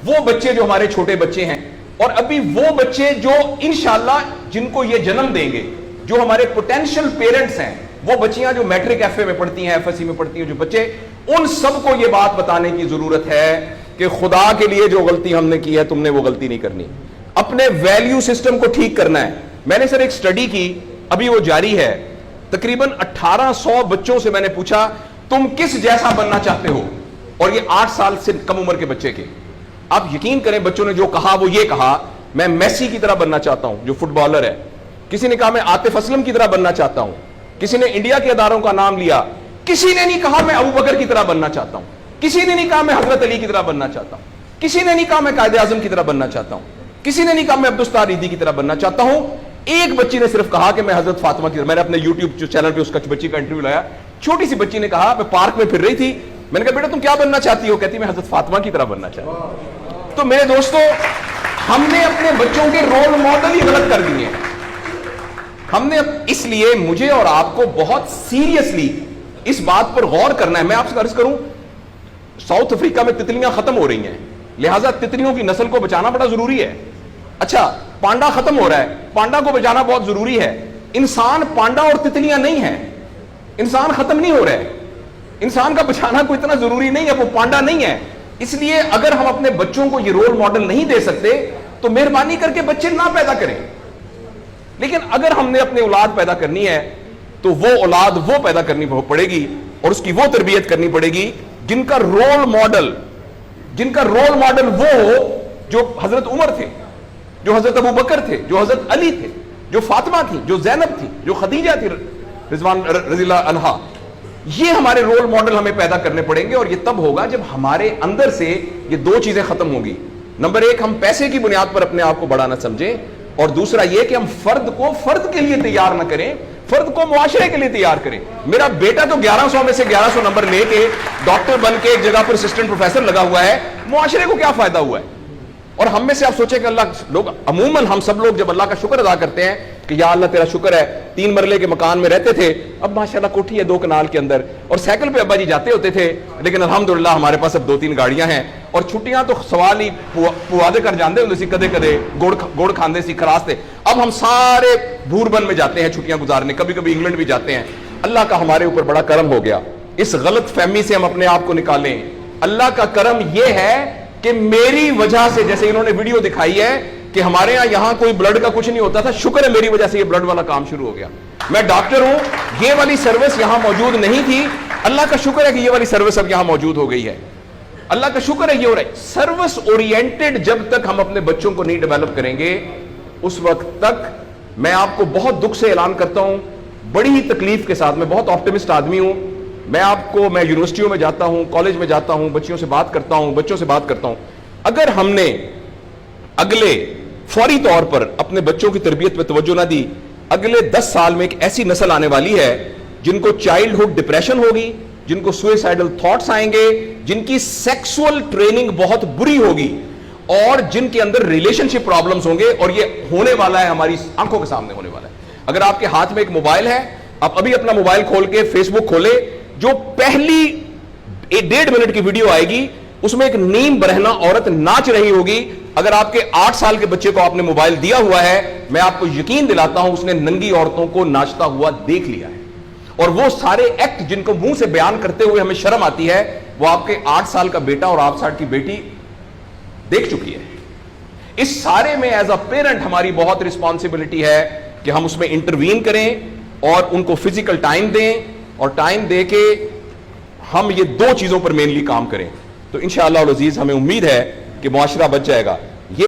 وہ بچے جو ہمارے چھوٹے بچے ہیں اور ابھی وہ بچے جو انشاءاللہ جن کو یہ جنم دیں گے, جو ہمارے پوٹینشیل پیرنٹس ہیں, وہ بچیاں جو میٹرک ایف اے میں پڑھتی ہیں, ایف ایس سی میں پڑھتی ہیں, جو بچے, ان سب کو یہ بات بتانے کی ضرورت ہے کہ خدا کے لیے جو غلطی ہم نے کی ہے تم نے وہ غلطی نہیں کرنی. اپنے ویلیو سسٹم کو ٹھیک کرنا ہے. میں نے سر ایک سٹڈی کی, ابھی وہ جاری ہے, تقریباً 1800 بچوں سے میں نے پوچھا تم کس جیسا بننا چاہتے ہو, اور یہ 8 سال سے کم عمر کے بچے کے. آپ یقین کریں بچوں نے جو کہا وہ یہ کہا میں میسی کی طرح بننا چاہتا ہوں جو فٹ بالر ہے, کسی نے کہا میں عاطف اسلم کی طرح بننا چاہتا ہوں, کسی نے انڈیا کے اداروں کا نام لیا, کسی نے نہیں کہا میں ابو بکر کی طرح بننا چاہتا ہوں, کسی نے نہیں کہا میں حضرت علی کی طرح بننا چاہتا ہوں, کسی نے نہیں کہا میں قائد اعظم کی طرح بننا چاہتا ہوں, کسی نے نہیں کہا میں عبدالستار ایدھی کی طرح بننا چاہتا ہوں. ایک بچی نے صرف کہا کہ میں حضرت فاطمہ کی طرح. میں نے اپنے یوٹیوب چینل پہ اس بچی کا انٹرویو لایا, چھوٹی سی بچی نے کہا, میں پارک میں پھر رہی تھی, میں نے کہا بیٹا تم کیا بننا چاہتی ہو, کہتی میں حضرت فاطمہ کی طرح بننا چاہتی ہوں. تو میرے دوستو, ہم نے اپنے بچوں کے رول ماڈل ہی غلط کر دیے. ہم نے, اس لیے مجھے اور آپ کو بہت سیریسلی اس بات پر غور کرنا ہے. میں آپ سے عرض کروں, ساؤتھ افریقہ میں تتلیاں ختم ہو رہی ہیں, لہٰذا تتلیوں کی نسل کو بچانا بڑا ضروری ہے. اچھا, پانڈا ختم ہو رہا ہے, پانڈا کو بچانا بہت ضروری ہے. انسان پانڈا اور تتلیاں نہیں ہیں, انسان ختم نہیں ہو رہا ہے, انسان کا بچانا کوئی اتنا ضروری نہیں ہے, وہ پانڈا نہیں ہے. اس لیے اگر ہم اپنے بچوں کو یہ رول ماڈل نہیں دے سکتے تو مہربانی کر کے بچے نہ پیدا کریں. لیکن اگر ہم نے اپنی اولاد پیدا کرنی ہے تو وہ اولاد وہ پیدا کرنی پڑے گی اور اس کی وہ تربیت کرنی پڑے گی جن کا رول ماڈل وہ ہو جو حضرت عمر تھے, جو حضرت ابو بکر تھے, جو حضرت علی تھے, جو فاطمہ تھی, جو زینب تھی, جو خدیجہ تھی رضوان رضی اللہ عنہا. یہ ہمارے رول ماڈل ہمیں پیدا کرنے پڑیں گے, اور یہ تب ہوگا جب ہمارے اندر سے یہ دو چیزیں ختم ہوگی. نمبر 1, ہم پیسے کی بنیاد پر اپنے آپ کو بڑا نہ سمجھیں, اور دوسرا یہ کہ ہم فرد کو فرد کے لیے تیار نہ کریں, فرد کو معاشرے کے لیے تیار کریں. میرا بیٹا تو 1100 میں سے 1100 نمبر لے کے ڈاکٹر بن کے ایک جگہ پر اسسٹنٹ پروفیسر لگا ہوا ہے, معاشرے کو کیا فائدہ ہوا ہے؟ اور ہم میں سے آپ سوچیں کہ اللہ لوگ, عموماً ہم سب لوگ جب اللہ کا شکر ادا کرتے ہیں کہ یا اللہ تیرا شکر ہے, 3 مرلے کے مکان میں رہتے تھے, اب ماشاءاللہ کوٹھی ہے 2 کنال کے اندر, اور سائیکل پہ ابا جی جاتے ہوتے تھے, لیکن الحمدللہ ہمارے پاس اب 2-3 گاڑیاں ہیں, اور چھٹیاں تو سوال ہی پوادے کر جاندے ہوندے سی, کدے کدے گوڑ کھاندے سی, خراس تھے. اب ہم سارے بھوربن میں جاتے ہیں چھٹیاں گزارنے, کبھی کبھی انگلینڈ بھی جاتے ہیں. اللہ کا ہمارے اوپر بڑا کرم ہو گیا. اس غلط فہمی سے ہم اپنے آپ کو نکالیں. اللہ کا کرم یہ ہے کہ میری وجہ سے, جیسے انہوں نے ویڈیو دکھائی ہے کہ ہمارے یہاں کوئی بلڈ کا کچھ نہیں ہوتا تھا, شکر ہے میری وجہ سے یہ بلڈ والا کام شروع ہو گیا. میں ڈاکٹر ہوں, یہ والی سروس یہاں موجود نہیں تھی, اللہ کا شکر ہے کہ یہ والی سروس اب یہاں موجود ہو گئی ہے. اللہ کا شکر ہے یہ ہو رہا ہے. سروس اورینٹڈ جب تک ہم اپنے بچوں کو نہیں ڈیولپ کریں گے, اس وقت تک میں آپ کو بہت دکھ سے اعلان کرتا ہوں, بڑی ہی تکلیف کے ساتھ, میں بہت آپٹمسٹ آدمی ہوں, میں یونیورسٹیوں میں جاتا ہوں, کالج میں جاتا ہوں, بچوں سے بات کرتا ہوں, اگر ہم نے اگلے فوری طور پر اپنے بچوں کی تربیت پہ توجہ نہ دی, اگلے 10 سال میں ایک ایسی نسل آنے والی ہے جن کو چائلڈہڈ ڈپریشن ہوگی, جن کو سوئسائڈل تھاٹس آئیں گے, جن کی سیکسول ٹریننگ بہت بری ہوگی, اور جن کے اندر ریلیشن شپ پرابلمز ہوں گے. اور یہ ہونے والا ہے, ہماری آنکھوں کے سامنے ہونے والا ہے. اگر آپ کے ہاتھ میں ایک موبائل ہے, آپ ابھی اپنا موبائل کھول کے فیس بک کھولے, جو پہلی 1.5 منٹ کی ویڈیو آئے گی اس میں ایک نیم برہنہ عورت ناچ رہی ہوگی. اگر آپ کے 8 سال کے بچے کو آپ نے موبائل دیا ہوا ہے, میں آپ کو یقین دلاتا ہوں اس نے ننگی عورتوں کو ناچتا ہوا دیکھ لیا ہے, اور وہ سارے ایکٹ جن کو منہ سے بیان کرتے ہوئے ہمیں شرم آتی ہے, وہ آپ کے 8 سال کا بیٹا اور 8 سال کی بیٹی دیکھ چکی ہے. اس سارے میں ایز اے پیرنٹ ہماری بہت رسپانسبلٹی ہے کہ ہم اس میں انٹروین کریں اور ان کو فزیکل ٹائم دیں, اور ٹائم دے کے ہم یہ 2 چیزوں پر مینلی کام کریں. تو انشاءاللہ العزیز ہمیں امید ہے کہ معاشرہ بچ جائے گا.